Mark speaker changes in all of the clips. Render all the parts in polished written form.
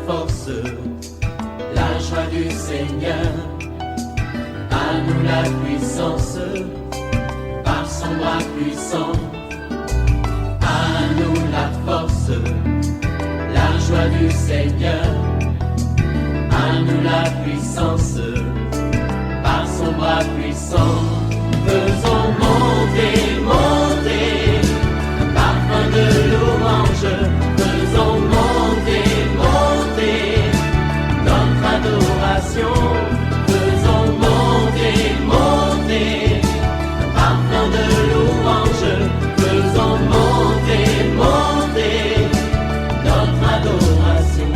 Speaker 1: force, la joie du Seigneur. À nous la puissance, par son bras puissant. À nous la force, la joie du Seigneur. À nous la puissance, par son bras puissant. Faisons monter, monter, parfum de louange. Faisons monter, monter, notre adoration. Faisons monter, monter, parfum de louange. Faisons monter, monter, notre adoration.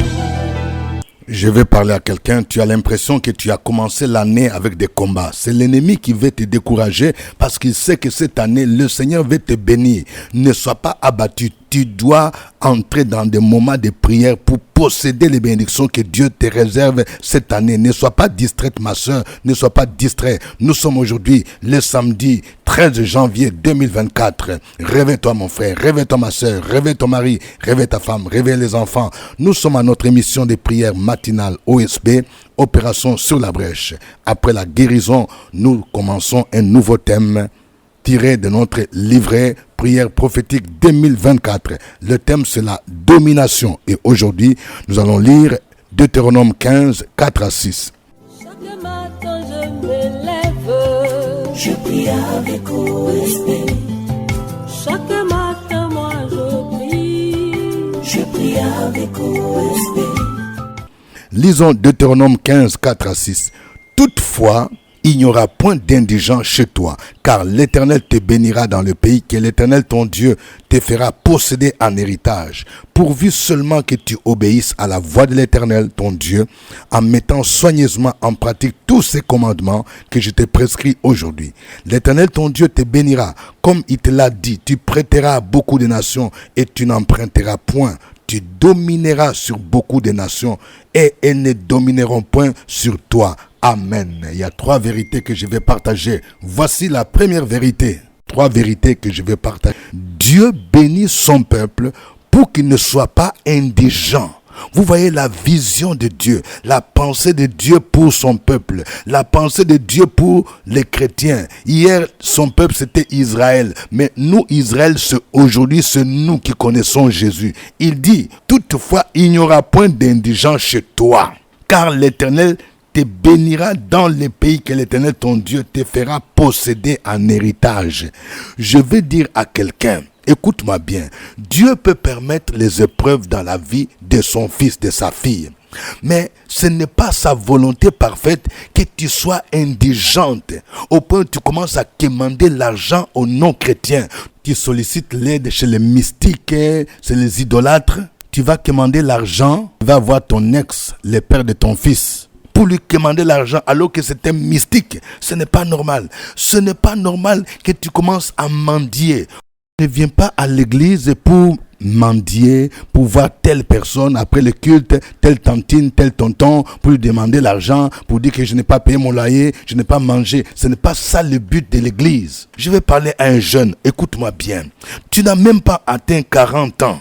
Speaker 2: Je vais parler à quelqu'un, tu as l'impression que tu as commencé l'année avec des combats. C'est l'ennemi qui veut te décourager parce qu'il sait que cette année, le Seigneur veut te bénir. Ne sois pas abattu. Tu dois entrer dans des moments de prière pour posséder les bénédictions que Dieu te réserve cette année. Ne sois pas distraite, ma soeur. Ne sois pas distrait. Nous sommes aujourd'hui le samedi 13 janvier 2024. Réveille-toi, mon frère. Réveille-toi, ma soeur. Réveille ton mari. Réveille ta femme. Réveille les enfants. Nous sommes à notre émission de prière matinale OSB, Opération sur la brèche. Après la guérison, nous commençons un nouveau thème tiré de notre livret Prière prophétique 2024. Le thème, c'est la domination. Et aujourd'hui, nous allons lire Deutéronome 15, 4 à 6.
Speaker 3: Chaque matin, je me lève, je prie avec OSB. Chaque matin, moi, je prie avec OSB.
Speaker 2: Lisons Deutéronome 15, 4 à 6. Toutefois, il n'y aura point d'indigents chez toi, car l'Éternel te bénira dans le pays que l'Éternel ton Dieu te fera posséder en héritage, pourvu seulement que tu obéisses à la voix de l'Éternel ton Dieu, en mettant soigneusement en pratique tous ces commandements que je te prescris aujourd'hui. L'Éternel ton Dieu te bénira, comme il te l'a dit, tu prêteras à beaucoup de nations et tu n'emprunteras point. Tu domineras sur beaucoup de nations et elles ne domineront point sur toi. Amen. Il y a 3 vérités que je vais partager. Voici la première vérité. 3 vérités que je vais partager. Dieu bénit son peuple pour qu'il ne soit pas indigent. Vous voyez la vision de Dieu, la pensée de Dieu pour son peuple, la pensée de Dieu pour les chrétiens. Hier, son peuple, c'était Israël. Mais nous, Israël, aujourd'hui, c'est nous qui connaissons Jésus. Il dit, toutefois, il n'y aura point d'indigents chez toi, car l'Éternel te bénira dans les pays que l'Éternel, ton Dieu, te fera posséder en héritage. Je veux dire à quelqu'un, écoute-moi bien, Dieu peut permettre les épreuves dans la vie de son fils, de sa fille. Mais ce n'est pas sa volonté parfaite que tu sois indigente, au point où tu commences à quémander l'argent aux non-chrétiens. Tu sollicites l'aide chez les mystiques, chez les idolâtres. Tu vas quémander l'argent, tu vas voir ton ex, le père de ton fils, pour lui quémander l'argent alors que c'est un mystique. Ce n'est pas normal. Ce n'est pas normal que tu commences à mendier. Ne viens pas à l'église pour mendier, pour voir telle personne après le culte, telle tantine, tel tonton, pour lui demander l'argent, pour dire que je n'ai pas payé mon loyer, je n'ai pas mangé. Ce n'est pas ça le but de l'église. Je vais parler à un jeune, écoute-moi bien. Tu n'as même pas atteint 40 ans.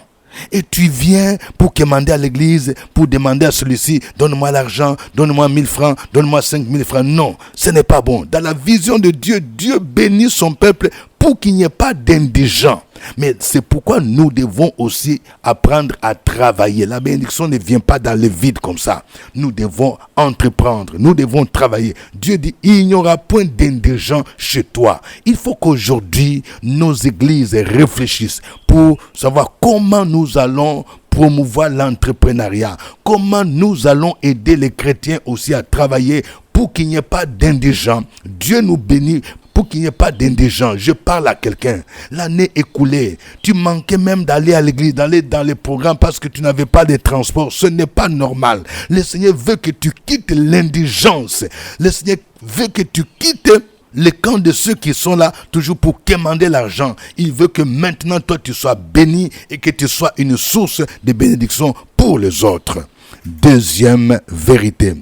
Speaker 2: Et tu viens pour quémander à l'église, pour demander à celui-ci, donne-moi l'argent, donne-moi 1000 francs, donne-moi 5000 francs. Non, ce n'est pas bon. Dans la vision de Dieu, Dieu bénit son peuple pour qu'il n'y ait pas d'indigents. Mais c'est pourquoi nous devons aussi apprendre à travailler. La bénédiction ne vient pas dans le vide comme ça. Nous devons entreprendre, nous devons travailler. Dieu dit, il n'y aura point d'indigents chez toi. Il faut qu'aujourd'hui, nos églises réfléchissent pour savoir comment nous allons promouvoir l'entrepreneuriat, comment nous allons aider les chrétiens aussi à travailler pour qu'il n'y ait pas d'indigents. Dieu nous bénit pour qu'il n'y ait pas d'indigents. Je parle à quelqu'un. L'année écoulée, tu manquais même d'aller à l'église, d'aller dans les programmes parce que tu n'avais pas de transport. Ce n'est pas normal. Le Seigneur veut que tu quittes l'indigence. Le Seigneur veut que tu quittes le camp de ceux qui sont là toujours pour quémander l'argent. Il veut que maintenant toi tu sois béni et que tu sois une source de bénédiction pour les autres. Deuxième vérité.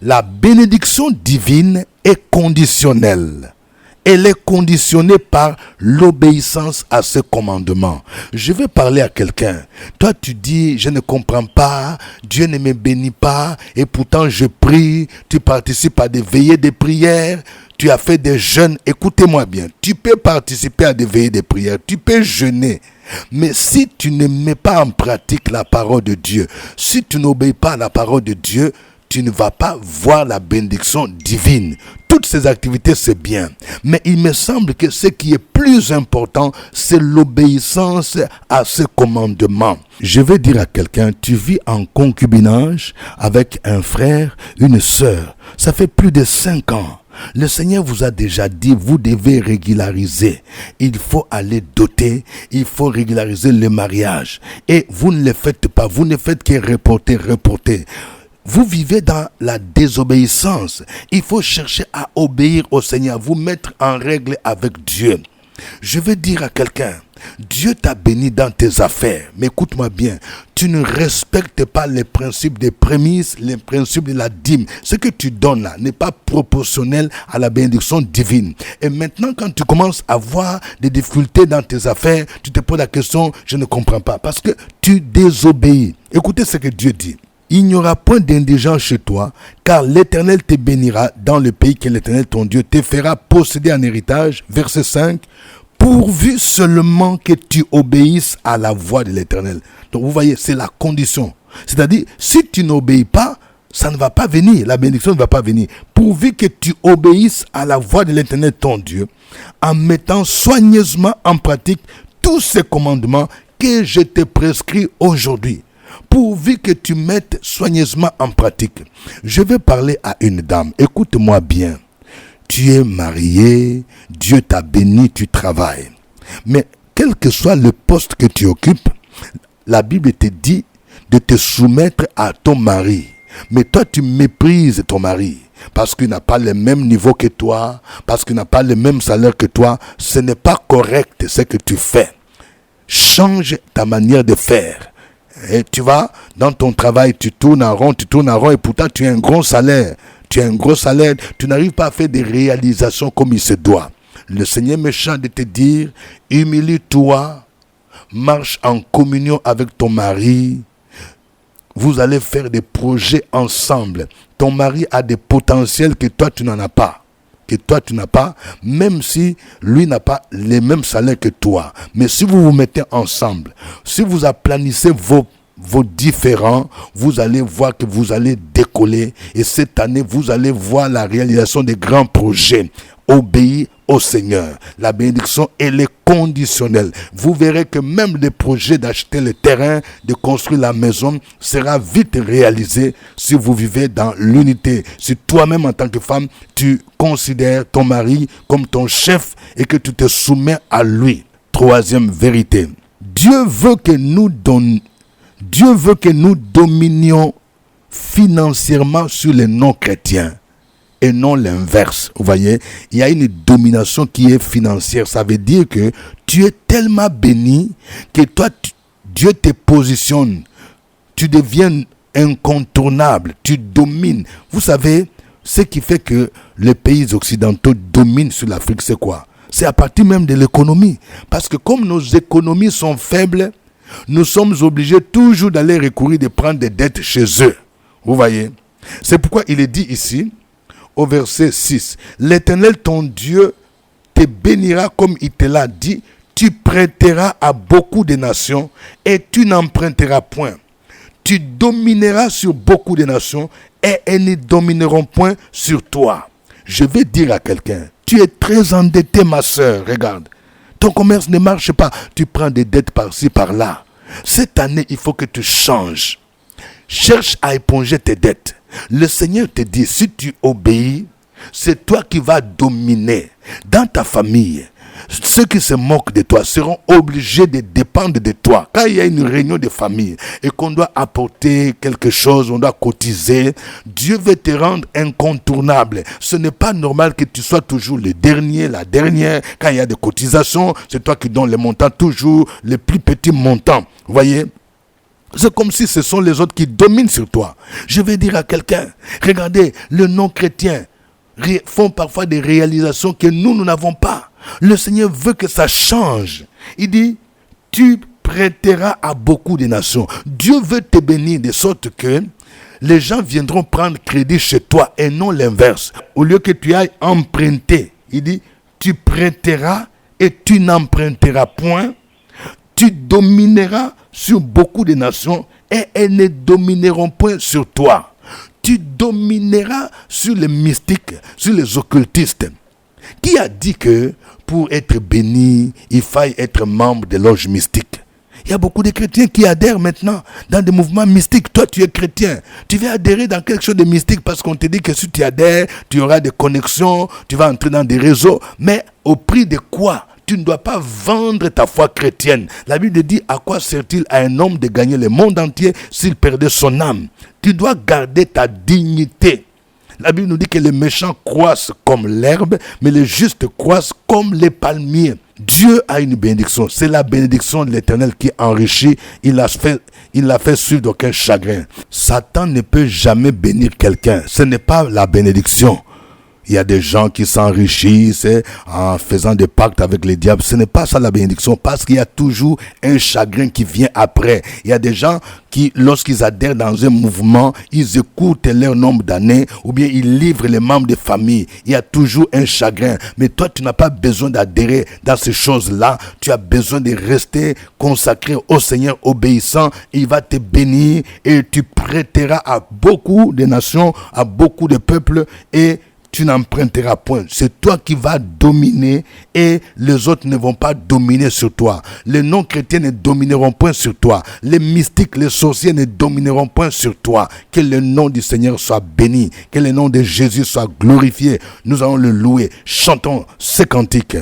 Speaker 2: La bénédiction divine est conditionnelle. elle est conditionnée par l'obéissance à ce commandement. Je vais parler à quelqu'un. Toi, tu dis, je ne comprends pas, Dieu ne me bénit pas, et pourtant je prie, tu participes à des veillées de prières, tu as fait des jeûnes. Écoutez-moi bien, tu peux participer à des veillées de prières, tu peux jeûner. Mais si tu ne mets pas en pratique la parole de Dieu, si tu n'obéis pas à la parole de Dieu, tu ne vas pas voir la bénédiction divine. Toutes ces activités, c'est bien. Mais il me semble que ce qui est plus important, c'est l'obéissance à ce commandement. Je vais dire à quelqu'un, tu vis en concubinage avec un frère, une sœur. Ça fait plus de 5 ans. Le Seigneur vous a déjà dit, vous devez régulariser. Il faut aller doter, il faut régulariser le mariage. Et vous ne le faites pas, vous ne faites que reporter. Vous vivez dans la désobéissance. Il faut chercher à obéir au Seigneur, vous mettre en règle avec Dieu. Je veux dire à quelqu'un, Dieu t'a béni dans tes affaires, mais écoute-moi bien, tu ne respectes pas les principes des prémices, les principes de la dîme. Ce que tu donnes là n'est pas proportionnel à la bénédiction divine. Et maintenant, quand tu commences à voir des difficultés dans tes affaires, tu te poses la question, je ne comprends pas, parce que tu désobéis. Écoutez ce que Dieu dit. Il n'y aura point d'indigence chez toi, car l'Éternel te bénira dans le pays que l'Éternel ton Dieu te fera posséder en héritage. Verset 5. Pourvu seulement que tu obéisses à la voix de l'Éternel. Donc vous voyez, c'est la condition. C'est-à-dire, si tu n'obéis pas, ça ne va pas venir. La bénédiction ne va pas venir. Pourvu que tu obéisses à la voix de l'Éternel ton Dieu, en mettant soigneusement en pratique tous ces commandements que je te prescris aujourd'hui. Pourvu que tu mettes soigneusement en pratique. Je vais parler à une dame. Écoute-moi bien. Tu es marié, Dieu t'a béni, tu travailles. Mais quel que soit le poste que tu occupes, la Bible te dit de te soumettre à ton mari. Mais toi, tu méprises ton mari parce qu'il n'a pas le même niveau que toi, parce qu'il n'a pas le même salaire que toi. Ce n'est pas correct ce que tu fais. Change ta manière de faire. Et tu vas dans ton travail, tu tournes en rond, et pourtant tu as un gros salaire. Tu n'arrives pas à faire des réalisations comme il se doit. Le Seigneur me chante de te dire, humilie-toi, marche en communion avec ton mari. Vous allez faire des projets ensemble. Ton mari a des potentiels que toi tu n'en as pas. Même si lui n'a pas les mêmes salaires que toi. Mais si vous vous mettez ensemble, si vous aplanissez vos différends, vous allez voir que vous allez décoller. Et cette année, vous allez voir la réalisation des grands projets. Obéis au Seigneur. La bénédiction, elle est conditionnelle. Vous verrez que même le projet d'acheter le terrain, de construire la maison, sera vite réalisé si vous vivez dans l'unité. Si toi-même, en tant que femme, tu considères ton mari comme ton chef et que tu te soumets à lui. Troisième vérité. Dieu veut que nous dominions financièrement sur les non-chrétiens et non l'inverse. Vous voyez, il y a une domination qui est financière. Ça veut dire que tu es tellement béni que toi, Dieu te positionne. Tu deviens incontournable. Tu domines. Vous savez, ce qui fait que les pays occidentaux dominent sur l'Afrique, c'est quoi? C'est à partir même de l'économie. Parce que comme nos économies sont faibles, nous sommes obligés toujours d'aller recourir, de prendre des dettes chez eux. Vous voyez? C'est pourquoi il est dit ici, au verset 6, l'Éternel ton Dieu te bénira comme il te l'a dit, tu prêteras à beaucoup de nations et tu n'emprunteras point. Tu domineras sur beaucoup de nations et elles ne domineront point sur toi. Je vais dire à quelqu'un, tu es très endetté ma soeur, regarde. Ton commerce ne marche pas. Tu prends des dettes par-ci, par-là. Cette année, il faut que tu changes. Cherche à éponger tes dettes. Le Seigneur te dit, si tu obéis, c'est toi qui vas dominer. Dans ta famille, ceux qui se moquent de toi seront obligés de dépendre de toi. Quand il y a une réunion de famille et qu'on doit apporter quelque chose, on doit cotiser, Dieu veut te rendre incontournable. Ce n'est pas normal que tu sois toujours le dernier, la dernière. Quand il y a des cotisations, c'est toi qui donnes les montants, toujours les plus petits montants. Vous voyez? C'est comme si ce sont les autres qui dominent sur toi. Je vais dire à quelqu'un, regardez, le non-chrétien, font parfois des réalisations que nous n'avons pas. Le Seigneur veut que ça change. Il dit, tu prêteras à beaucoup de nations. Dieu veut te bénir de sorte que les gens viendront prendre crédit chez toi et non l'inverse. Au lieu que tu ailles emprunter, il dit, tu prêteras et tu n'emprunteras point. Tu domineras sur beaucoup de nations et elles ne domineront point sur toi. Tu domineras sur les mystiques, sur les occultistes. Qui a dit que pour être béni, il faille être membre des loges mystiques? Il y a beaucoup de chrétiens qui adhèrent maintenant dans des mouvements mystiques. Toi, tu es chrétien. Tu vas adhérer dans quelque chose de mystique parce qu'on te dit que si tu adhères, tu auras des connexions, tu vas entrer dans des réseaux. Mais au prix de quoi? Tu ne dois pas vendre ta foi chrétienne. La Bible dit, à quoi sert-il à un homme de gagner le monde entier s'il perdait son âme? Tu dois garder ta dignité. La Bible nous dit que les méchants croissent comme l'herbe, mais les justes croissent comme les palmiers. Dieu a une bénédiction. C'est la bénédiction de l'Éternel qui enrichit. Il l'a fait suivre d'aucun chagrin. Satan ne peut jamais bénir quelqu'un. Ce n'est pas la bénédiction. Il y a des gens qui s'enrichissent en faisant des pactes avec les diables. Ce n'est pas ça la bénédiction, parce qu'il y a toujours un chagrin qui vient après. Il y a des gens qui, lorsqu'ils adhèrent dans un mouvement, ils écoutent leur nombre d'années ou bien ils livrent les membres de famille. Il y a toujours un chagrin. Mais toi, tu n'as pas besoin d'adhérer dans ces choses-là. Tu as besoin de rester consacré au Seigneur, obéissant. Il va te bénir et tu prêteras à beaucoup de nations, à beaucoup de peuples, et tu n'emprunteras point. C'est toi qui vas dominer et les autres ne vont pas dominer sur toi. Les non-chrétiens ne domineront point sur toi. Les mystiques, les sorciers ne domineront point sur toi. Que le nom du Seigneur soit béni. Que le nom de Jésus soit glorifié. Nous allons le louer. Chantons ces cantiques.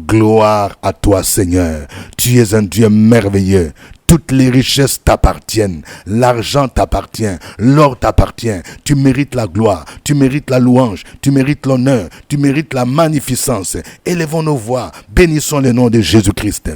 Speaker 2: Gloire à toi, Seigneur. Tu es un Dieu merveilleux. Toutes les richesses t'appartiennent. L'argent t'appartient. L'or t'appartient. Tu mérites la gloire. Tu mérites la louange. Tu mérites l'honneur. Tu mérites la magnificence. Élevons nos voix. Bénissons le nom de Jésus-Christ.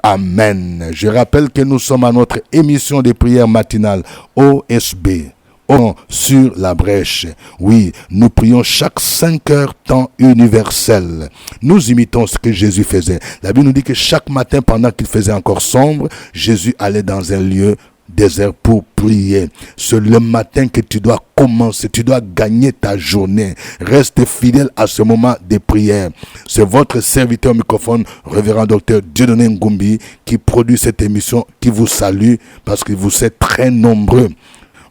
Speaker 2: Amen. Je rappelle que nous sommes à notre émission de prière matinale OSB. Sur la brèche. Oui, nous prions chaque 5 heures temps universel. Nous imitons ce que Jésus faisait. La Bible nous dit que chaque matin, pendant qu'il faisait encore sombre, Jésus allait dans un lieu désert pour prier. C'est le matin que tu dois commencer, tu dois gagner ta journée. Reste fidèle à ce moment de prière. C'est votre serviteur au microphone, révérend docteur Dieudonné Ngumbi, qui produit cette émission, qui vous salue parce que vous êtes très nombreux.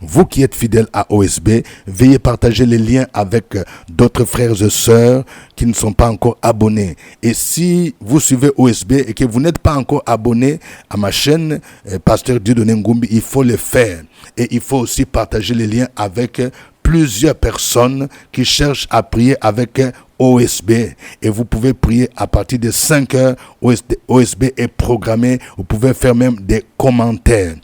Speaker 2: Vous qui êtes fidèles à OSB, veuillez partager les liens avec d'autres frères et sœurs qui ne sont pas encore abonnés. Et si vous suivez OSB et que vous n'êtes pas encore abonné à ma chaîne, Pasteur Dieudonné Ngumbi, il faut le faire. Et il faut aussi partager les liens avec plusieurs personnes qui cherchent à prier avec OSB. Et vous pouvez prier à partir de 5 heures. OSB est programmé. Vous pouvez faire même des commentaires.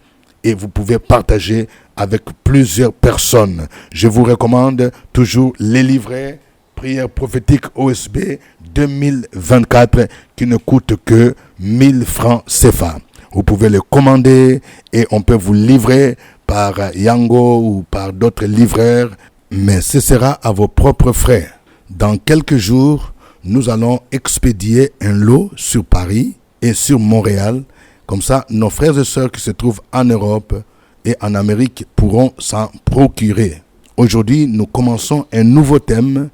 Speaker 2: Et vous pouvez partager avec plusieurs personnes. Je vous recommande toujours les livrets prière prophétique OSB 2024 qui ne coûtent que 1000 francs CFA. Vous pouvez les commander et on peut vous livrer par Yango ou par d'autres livreurs, mais ce sera à vos propres frais. Dans quelques jours, nous allons expédier un lot sur Paris et sur Montréal. Comme ça, nos frères et sœurs qui se trouvent en Europe et en Amérique pourront s'en procurer. Aujourd'hui, nous commençons un nouveau thème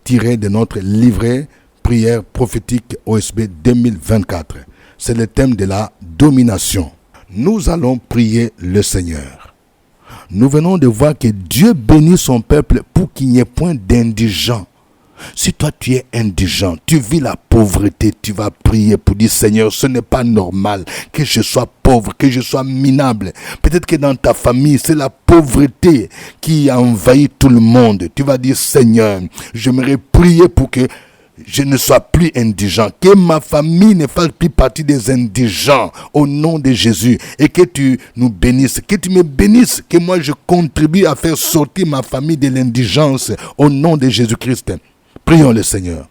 Speaker 2: tiré de notre livret prière prophétique OSB 2024. C'est le thème de la domination. Nous allons prier le Seigneur. Nous venons de voir que Dieu bénit son peuple pour qu'il n'y ait point d'indigents. Si toi tu es indigent, tu vis la pauvreté, tu vas prier pour dire Seigneur, ce n'est pas normal que je sois pauvre, que je sois minable. Peut-être que dans ta famille, c'est la pauvreté qui a envahi tout le monde. Tu vas dire Seigneur, j'aimerais prier pour que je ne sois plus indigent, que ma famille ne fasse plus partie des indigents au nom de Jésus et que tu nous bénisses, que tu me bénisses, que moi je contribue à faire sortir ma famille de l'indigence au nom de Jésus-Christ. Prions le Seigneur.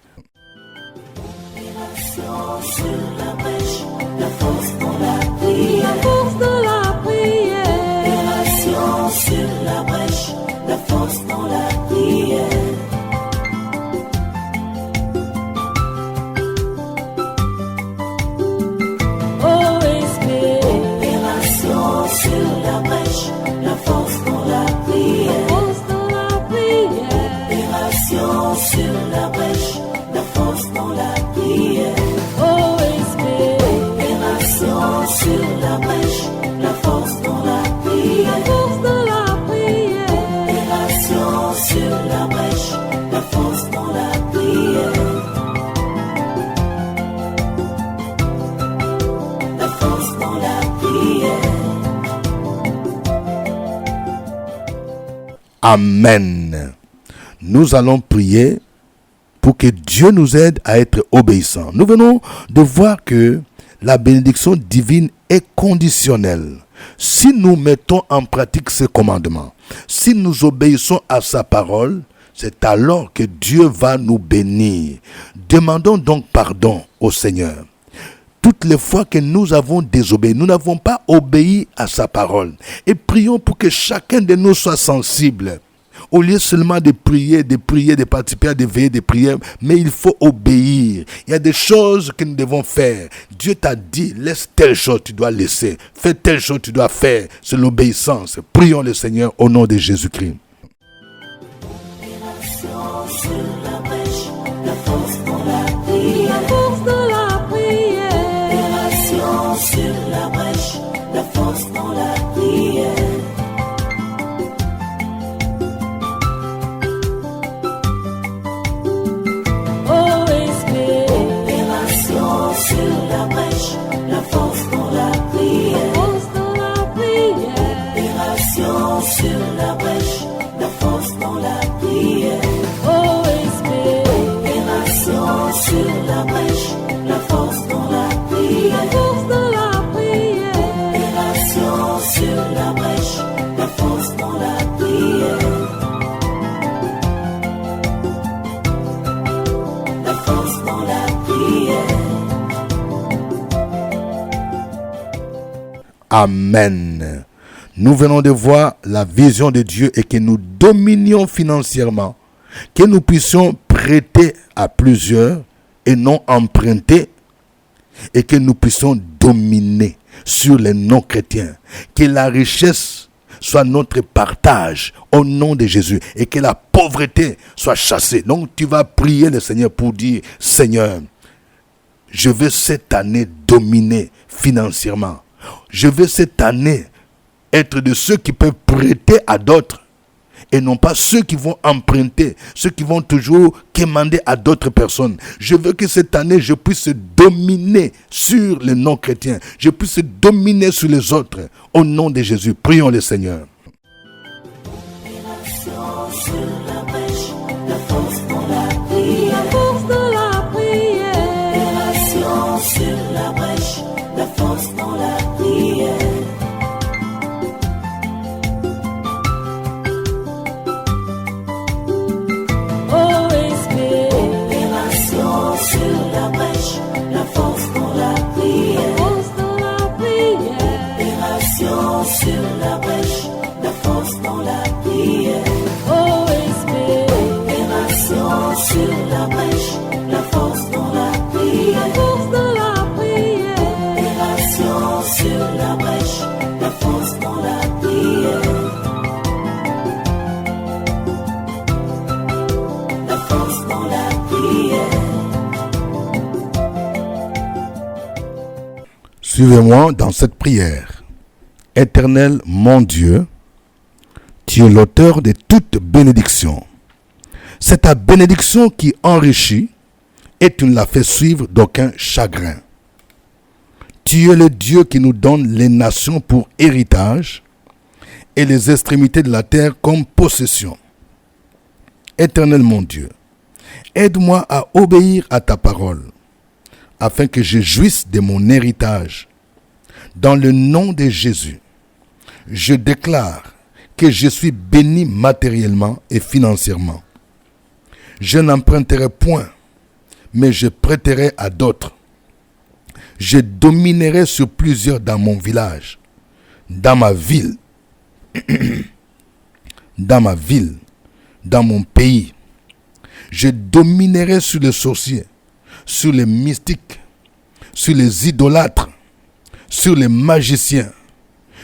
Speaker 2: Amen. Nous allons prier pour que Dieu nous aide à être obéissants. Nous venons de voir que la bénédiction divine est conditionnelle. Si nous mettons en pratique ses commandements, si nous obéissons à sa parole, c'est alors que Dieu va nous bénir. Demandons donc pardon au Seigneur. Toutes les fois que nous avons désobéi, nous n'avons pas obéi à sa parole. Et prions pour que chacun de nous soit sensible. Au lieu seulement de prier, de participer à des veillées de prière, mais il faut obéir. Il y a des choses que nous devons faire. Dieu t'a dit, laisse telle chose, tu dois laisser. Fais telle chose, tu dois faire. C'est l'obéissance. Prions le Seigneur au nom de Jésus-Christ.
Speaker 3: Sur la brèche, la force dans la prière. Oh Esprit, opération sur la brèche, la force dans la prière. Force dans la prière. Opération sur la brèche, la force dans la prière. Oh Esprit, opération sur la brèche, la force dans la prière. Sur la brèche, la force dans la prière. La force dans la prière.
Speaker 2: Amen. Nous venons de voir la vision de Dieu et que nous dominions financièrement, que nous puissions prêter à plusieurs et non emprunter, et que nous puissions dominer sur les non-chrétiens, que la richesse soit notre partage au nom de Jésus et que la pauvreté soit chassée. Donc tu vas prier le Seigneur pour dire, Seigneur, je veux cette année dominer financièrement. Je veux cette année être de ceux qui peuvent prêter à d'autres et non pas ceux qui vont emprunter, ceux qui vont toujours quémander à d'autres personnes. Je veux que cette année, je puisse dominer sur les non-chrétiens. Je puisse dominer sur les autres. Au nom de Jésus, prions le Seigneur.
Speaker 3: Sur la brèche, la force dans la prière. La force dans la prière. Opération sur la brèche, la force dans la prière. Sur la brèche, la force dans la prière. Force dans la prière. Opération sur la brèche, la force dans la prière. Oh Esprit, opération sur la brèche, la force dans la prière. Force dans la prière. Opération sur la brèche, la force dans la prière. La force dans la prière.
Speaker 2: Suivez-moi dans cette prière. Éternel mon Dieu, tu es l'auteur de toute bénédiction. C'est ta bénédiction qui enrichit et tu ne la fais suivre d'aucun chagrin. Tu es le Dieu qui nous donne les nations pour héritage et les extrémités de la terre comme possession. Éternel mon Dieu, aide-moi à obéir à ta parole, afin que je jouisse de mon héritage. Dans le nom de Jésus, je déclare que je suis béni matériellement et financièrement. Je n'emprunterai point, mais je prêterai à d'autres. Je dominerai sur plusieurs dans mon village, dans ma ville, dans mon pays. Je dominerai sur les sorciers, sur les mystiques, sur les idolâtres, sur les magiciens.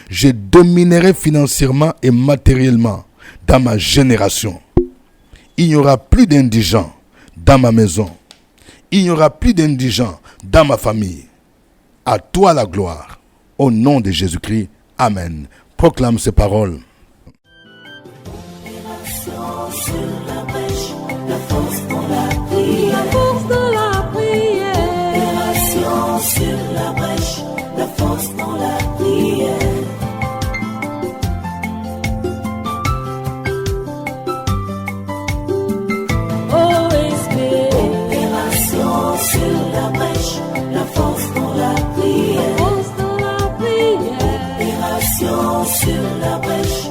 Speaker 2: Je dominerai financièrement et matériellement dans ma génération. Il n'y aura plus d'indigents dans ma maison. Il n'y aura plus d'indigents dans ma famille. À toi la gloire. Au nom de Jésus-Christ. Amen. Proclame ces paroles.
Speaker 3: Sur la brèche, la force dans la prière. La force dans la prière. Opération sur la brèche, la force dans la prière. Oh Esprit, opération sur la brèche, la force dans la prière. Force dans la prière. Opération sur la brèche,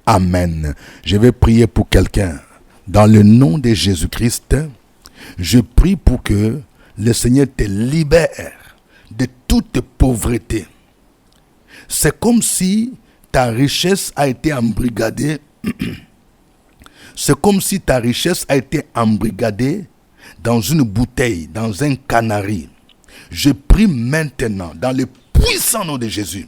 Speaker 2: Amen. Je vais prier pour quelqu'un. Dans le nom de Jésus-Christ, je prie pour que le Seigneur te libère de toute pauvreté. C'est comme si ta richesse a été embrigadée. C'est comme si ta richesse a été embrigadée dans une bouteille, dans un canari. Je prie maintenant, dans le puissant nom de Jésus,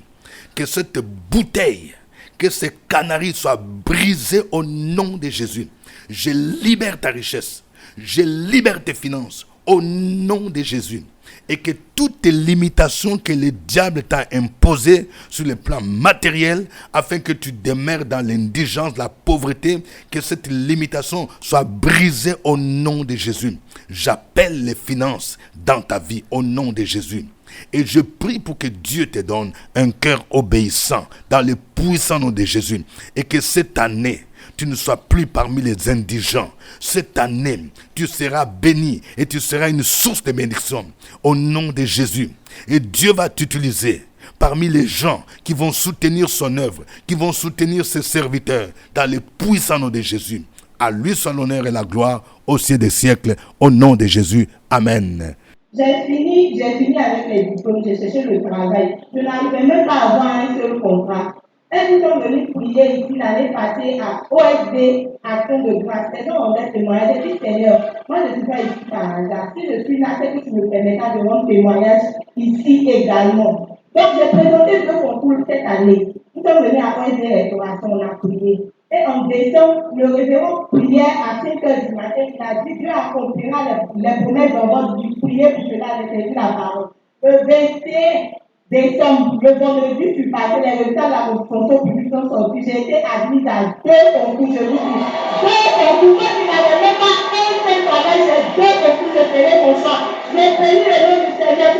Speaker 2: que cette bouteille, que ce canari soit brisé au nom de Jésus. Je libère ta richesse, je libère tes finances au nom de Jésus. Et que toutes les limitations que le diable t'a imposées sur le plan matériel, afin que tu demeures dans l'indigence, la pauvreté, que cette limitation soit brisée au nom de Jésus. J'appelle les finances dans ta vie au nom de Jésus. Et je prie pour que Dieu te donne un cœur obéissant dans le puissant nom de Jésus. Et que cette année, tu ne sois plus parmi les indigents. Cette année, tu seras béni et tu seras une source de bénédiction au nom de Jésus. Et Dieu va t'utiliser parmi les gens qui vont soutenir son œuvre, qui vont soutenir ses serviteurs dans le puissant nom de Jésus. À lui soit l'honneur et la gloire au ciel des siècles, au nom de Jésus. Amen.
Speaker 4: J'ai fini avec les diplômes, j'ai cherché le travail. Je n'arrivais même pas à avoir un seul contrat. Elles nous sont venus prier ici l'année passée à OSB, Action de grâce. Les gens ont fait témoignage. J'ai dit, Seigneur, moi je ne suis pas ici par hasard. Si je suis là, c'est que tu me permettras de rendre témoignage ici également. Donc j'ai présenté 2 concours cette année. Nous sommes venus à OSB Restauration, on a prié. Et en décembre, le révérend priait à 5 h du matin. Il a dit, Dieu accomplira les promesses dans votre vie. Priez pour cela, j'ai saisi la parole. Le 21 décembre, le vendredi, je suis passé, les résultats de la fonction publique sont sortis. J'ai été admise à 2 concours, je vous dis. 2 concours, moi qui n'avais même pas un seul travail, j'ai 2 concours, je ferai mon choix. J'ai béni le nom du Seigneur.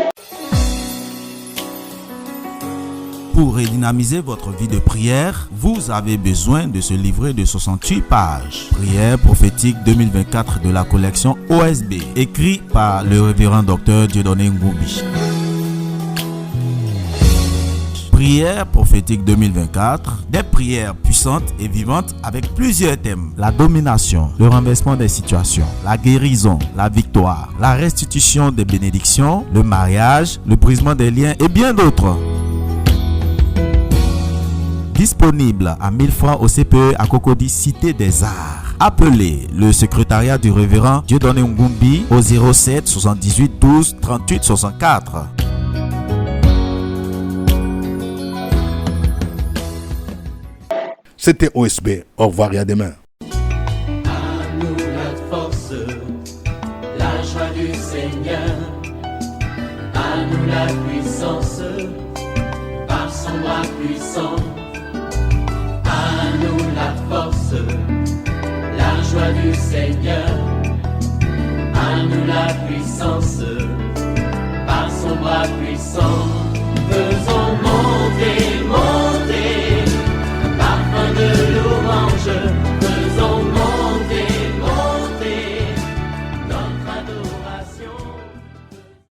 Speaker 5: Pour redynamiser votre vie de prière, vous avez besoin de ce livret de 68 pages. Prière prophétique 2024 de la collection OSB, écrit par le révérend docteur Dieudonné Ngumbi. Prière prophétique 2024, des prières puissantes et vivantes avec plusieurs thèmes. La domination, le renversement des situations, la guérison, la victoire, la restitution des bénédictions, le mariage, le brisement des liens et bien d'autres. Disponible à 1000 francs au CPE à Cocody, Cité des Arts. Appelez le secrétariat du révérend Dieudonné Ngumbi au 07 78 12 38 64.
Speaker 2: C'était OSB. Au revoir et à demain.
Speaker 1: À nous la force, la joie du Seigneur. À nous la puissance, par son bras puissant. À nous la force, la joie du Seigneur. À nous la puissance, par son bras puissant.